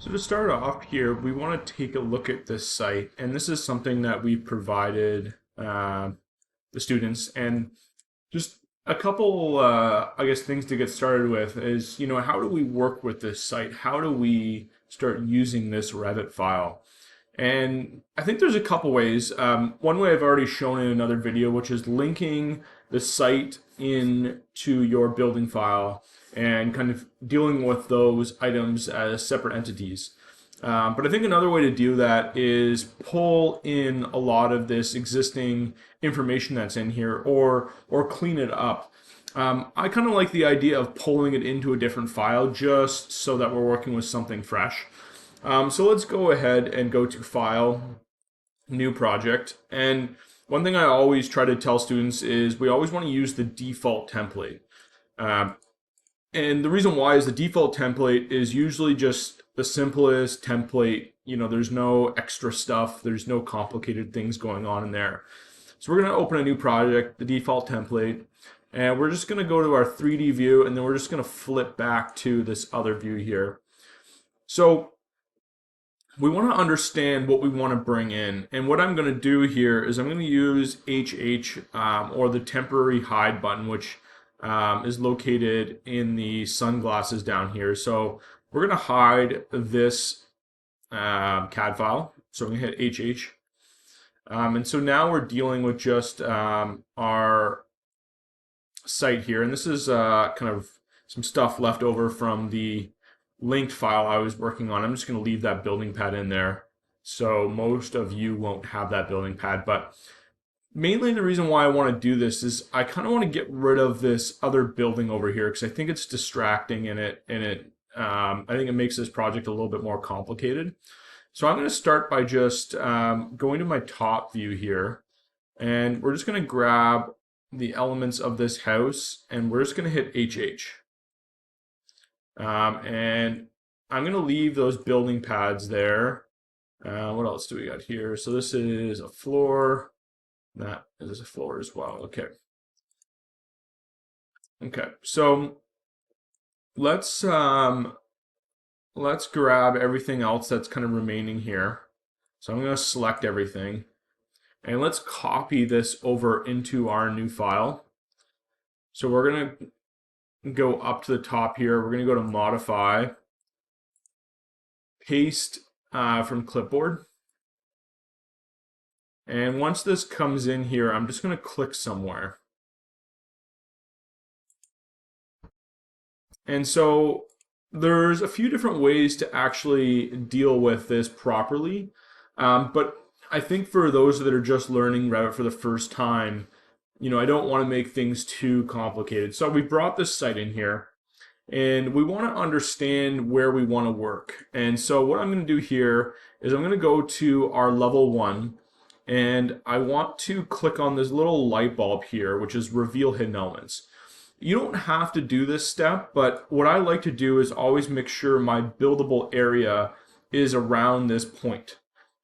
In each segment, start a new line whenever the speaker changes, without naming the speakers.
So to start off here, we want to take a look at this site, and this is something that we've provided the students. And just a couple, I guess, things to get started with is, how do we work with this site? How do we start using this Revit file? And I think there's a couple ways. One way I've already shown in another video, which is linking the site into your building file and kind of dealing with those items as separate entities. But I think another way to do that is pull in a lot of this existing information that's in here, or clean it up. I kind of like the idea of pulling it into a different file just so that we're working with something fresh. So let's go ahead and go to File, New Project. And one thing I always try to tell students is we always want to use the default template. And the reason why is the default template is usually just the simplest template. There's no extra stuff. There's no complicated things going on in there. So we're going to open a new project, the default template, and we're just going to go to our 3D view, and then we're just going to flip back to this other view here. So we want to understand what we want to bring in. And what I'm going to do here is I'm going to use HH, or the temporary hide button, which is located in the sunglasses down here. So we're going to hide this CAD file. So I'm going to hit HH. And so now we're dealing with just our site here. And this is kind of some stuff left over from the linked file I was working on. I'm just going to leave that building pad in there. So most of you won't have that building pad. But mainly the reason why I want to do this is I kind of want to get rid of this other building over here because I think it's distracting I think it makes this project a little bit more complicated. So I'm going to start by just going to my top view here, and we're just going to grab the elements of this house, and we're just going to hit HH. And I'm going to leave those building pads there. What else do we got here? So this is a floor. That is a floor as well. Okay. Okay. So let's grab everything else that's kind of remaining here. So I'm going to select everything, and let's copy this over into our new file. So we're going to go up to the top here. We're going to go to Modify, Paste from Clipboard. And once this comes in here, I'm just going to click somewhere. And so there's a few different ways to actually deal with this properly. But I think for those that are just learning Revit for the first time, I don't want to make things too complicated. So we brought this site in here, and we want to understand where we want to work. And so what I'm going to do here is I'm going to go to our level 1, and I want to click on this little light bulb here, which is Reveal Hidden Elements. You don't have to do this step, but what I like to do is always make sure my buildable area is around this point.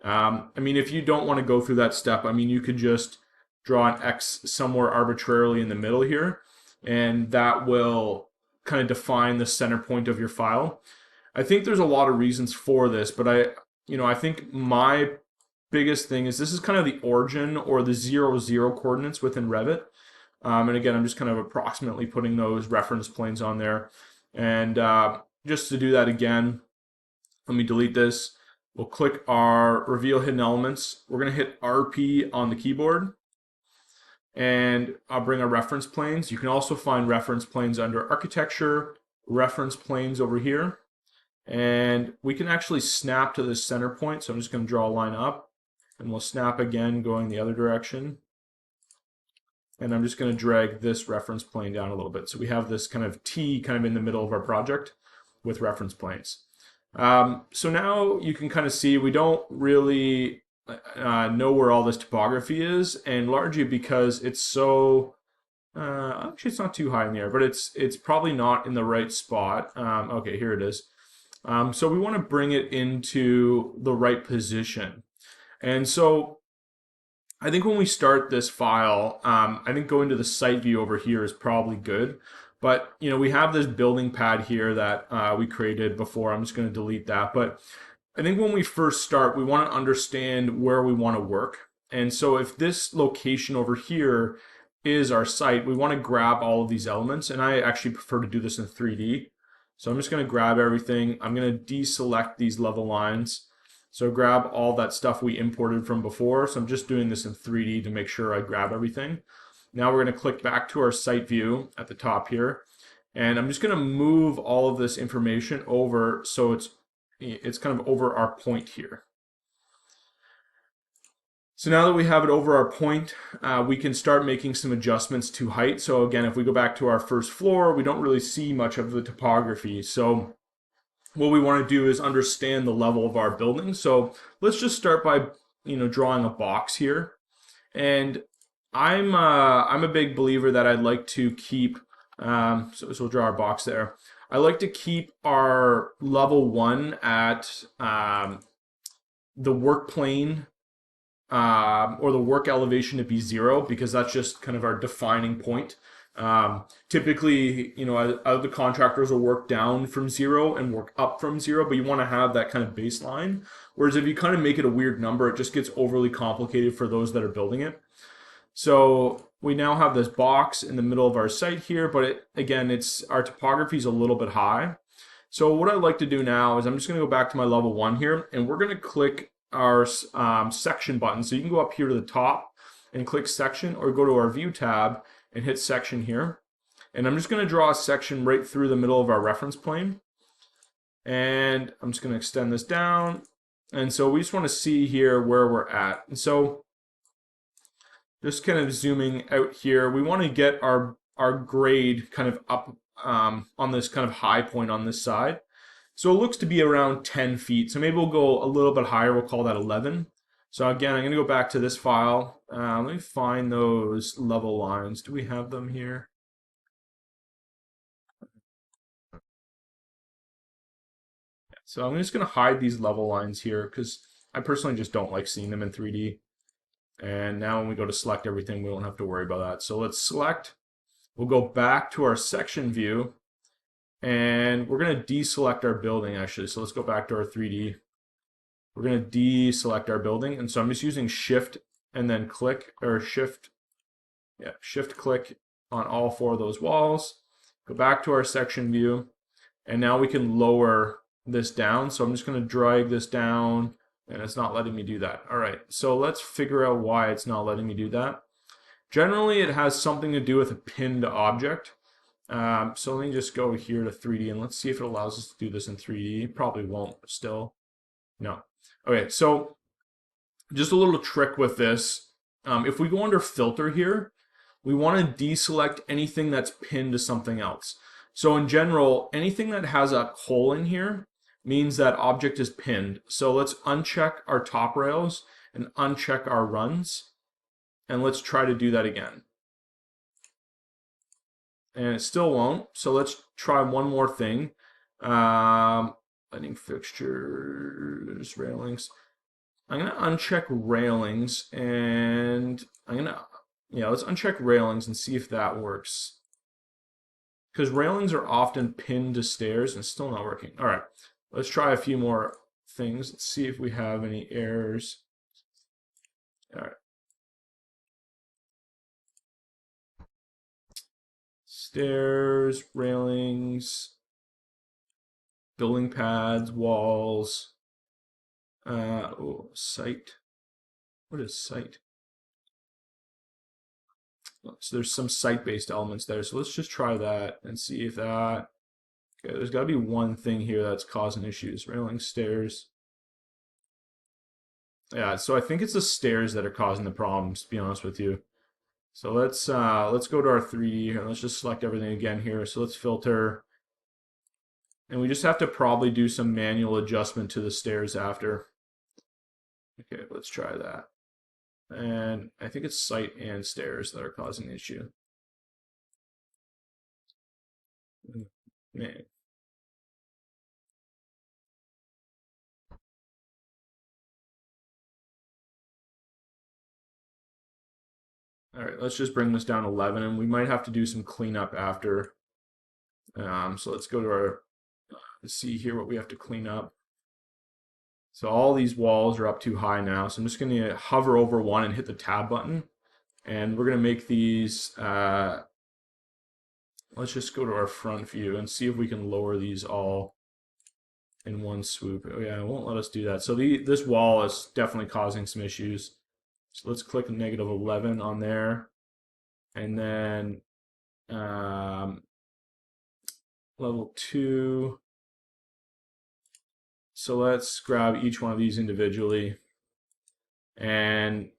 If you don't want to go through that step, you could just draw an X somewhere arbitrarily in the middle here, and that will kind of define the center point of your file. I think there's a lot of reasons for this, but I think my biggest thing is this is kind of the origin or the 0, 0 coordinates within Revit. And again, I'm just kind of approximately putting those reference planes on there. And just to do that again, let me delete this. We'll click our Reveal Hidden Elements. We're going to hit RP on the keyboard, and I'll bring our reference planes. You can also find reference planes under Architecture, Reference Planes over here. And we can actually snap to this center point. So I'm just going to draw a line up, and we'll snap again going the other direction. And I'm just going to drag this reference plane down a little bit. So we have this kind of T kind of in the middle of our project with reference planes. So now you can kind of see we don't really know where all this topography is, and largely because it's so, actually it's not too high in the air, but it's probably not in the right spot. Okay, here it is. So we want to bring it into the right position. And so I think when we start this file, I think going to the site view over here is probably good. But we have this building pad here that we created before. I'm just going to delete that. But I think when we first start, we want to understand where we want to work. And so if this location over here is our site, we want to grab all of these elements. And I actually prefer to do this in 3D. So I'm just going to grab everything. I'm going to deselect these level lines. So grab all that stuff we imported from before. So I'm just doing this in 3D to make sure I grab everything. Now we're going to click back to our site view at the top here. And I'm just going to move all of this information over so it's kind of over our point here. So now that we have it over our point, we can start making some adjustments to height. So again, if we go back to our first floor, we don't really see much of the topography. So what we want to do is understand the level of our building. So let's just start by drawing a box here. And I'm a big believer that I'd like to keep. So we'll draw our box there. I like to keep our level 1 at the work plane or the work elevation to be 0, because that's just kind of our defining point. Typically, other contractors will work down from 0 and work up from 0, but you want to have that kind of baseline. Whereas if you kind of make it a weird number, it just gets overly complicated for those that are building it. So we now have this box in the middle of our site here, but again, our topography is a little bit high. So what I'd like to do now is I'm just going to go back to my level 1 here, and we're going to click our section button. So you can go up here to the top and click section, or go to our view tab and hit section here. And I'm just going to draw a section right through the middle of our reference plane. And I'm just going to extend this down. And so we just want to see here where we're at. And so just kind of zooming out here, we want to get our grade kind of up on this kind of high point on this side. So it looks to be around 10 feet. So maybe we'll go a little bit higher. We'll call that 11. So again, I'm going to go back to this file. Let me find those level lines. Do we have them here? So I'm just going to hide these level lines here because I personally just don't like seeing them in 3D. And now when we go to select everything, we won't have to worry about that. So let's select. We'll go back to our section view. And we're going to deselect our building, actually. So let's go back to our 3D. We're going to deselect our building. And so I'm just using Shift and then click, or Shift click on all 4 of those walls. Go back to our section view. And now we can lower this down. So I'm just going to drag this down, and it's not letting me do that. All right, so let's figure out why it's not letting me do that. Generally, it has something to do with a pinned object. So let me just go here to 3D and let's see if it allows us to do this in 3D. Probably won't still. No. Okay, so just a little trick with this. If we go under filter here, we want to deselect anything that's pinned to something else. So in general, anything that has a hole in here means that object is pinned. So let's uncheck our top rails and uncheck our runs. And let's try to do that again. And it still won't. So let's try one more thing. Lighting fixtures, railings. I'm going to uncheck railings, and let's uncheck railings and see if that works. Because railings are often pinned to stairs and still not working. All right, let's try a few more things. Let's see if we have any errors. All right. Stairs, railings, building pads, walls. Site. What is site? So there's some site-based elements there. So let's just try that and see if that. Okay, there's got to be one thing here that's causing issues. Railings, stairs. Yeah, so I think it's the stairs that are causing the problems, to be honest with you. So let's go to our 3D here. Let's just select everything again here. So let's filter. And we just have to probably do some manual adjustment to the stairs after. Okay, let's try that. And I think it's site and stairs that are causing the issue. Man. All right, let's just bring this down to 11, and we might have to do some cleanup after. So let's go to our, see here what we have to clean up. So all these walls are up too high now. So I'm just going to hover over one and hit the tab button. And we're going to make these, let's just go to our front view and see if we can lower these all in one swoop. Oh yeah, it won't let us do that. So this wall is definitely causing some issues. So let's click -11 on there. And then level 2. So let's grab each one of these individually. And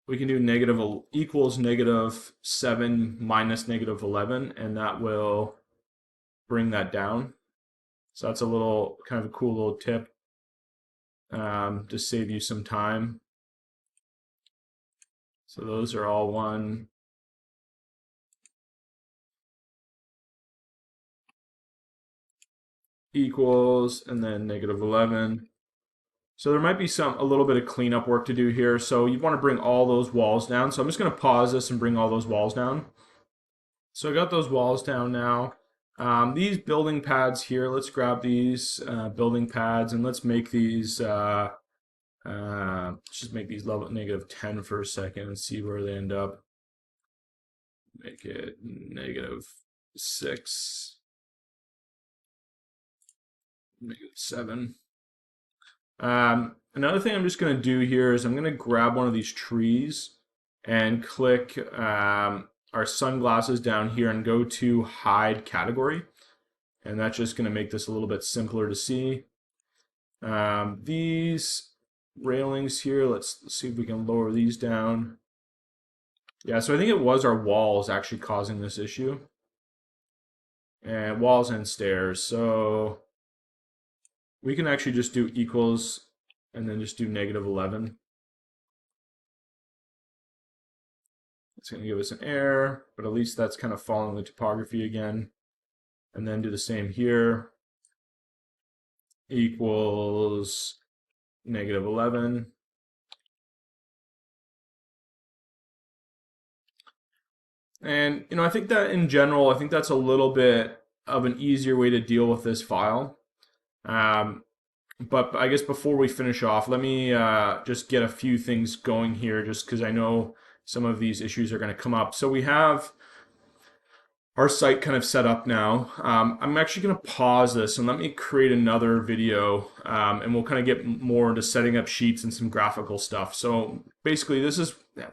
we can do equals -7 minus -11, and that will bring that down. So that's a little kind of a cool little tip to save you some time. So those are all one. Equals, and then -11. So there might be a little bit of cleanup work to do here. So you want to bring all those walls down. So I'm just going to pause this and bring all those walls down. So I got those walls down now. These building pads here, let's grab these building pads and let's make these, let's just make these level -10 for a second and see where they end up. Make it -6, -7. Another thing I'm just going to do here is I'm going to grab one of these trees and click our sunglasses down here and go to hide category. And that's just going to make this a little bit simpler to see. These railings here, let's see if we can lower these down. Yeah, so I think it was our walls actually causing this issue. And walls and stairs. So we can actually just do equals and then just do -11. It's going to give us an error, but at least that's kind of following the topography again. And then do the same here. Equals -11. And I think that in general, I think that's a little bit of an easier way to deal with this file. But I guess before we finish off, let me just get a few things going here, just because I know some of these issues are going to come up. So we have our site kind of set up now. I'm actually going to pause this and let me create another video, and we'll kind of get more into setting up sheets and some graphical stuff. So basically,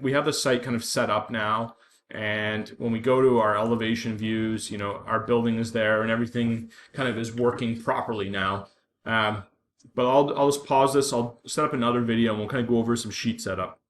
we have the site kind of set up now. And when we go to our elevation views, our building is there and everything kind of is working properly now. But I'll just pause this. I'll set up another video and we'll kind of go over some sheet setup.